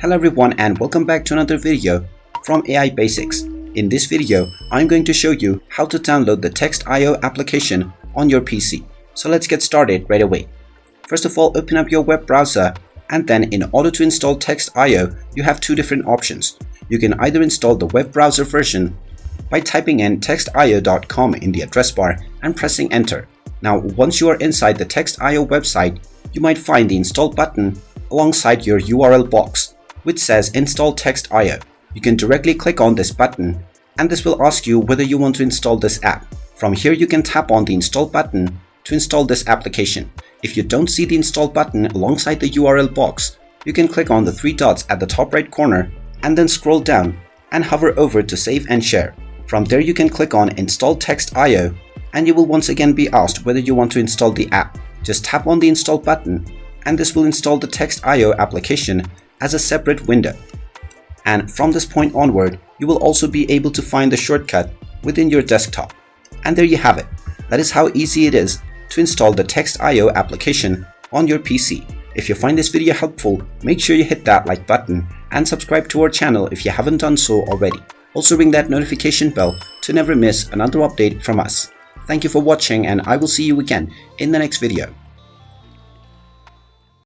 Hello everyone and welcome back to another video from AI Basics. In this video, I'm going to show you how to download the Text.io application on your PC. So let's get started right away. First of all, open up your web browser and then in order to install Text.io, you have two different options. You can either install the web browser version by typing in textio.com in the address bar and pressing enter. Now, once you are inside the Text.io website, you might find the install button alongside your URL box, which says install Text.io. You can directly click on this button and this will ask you whether you want to install this app. From here, you can tap on the install button to install this application. If you don't see the install button alongside the URL box, you can click on the three dots at the top right corner and then scroll down and hover over to save and share. From there, you can click on install Text.io and you will once again be asked whether you want to install the app. Just tap on the install button and this will install the Text.io application as a separate window. And from this point onward, you will also be able to find the shortcut within your desktop. And there you have it. That is how easy it is to install the Text.io application on your PC. If you find this video helpful, make sure you hit that like button and subscribe to our channel if you haven't done so already. Also ring that notification bell to never miss another update from us. Thank you for watching and I will see you again in the next video.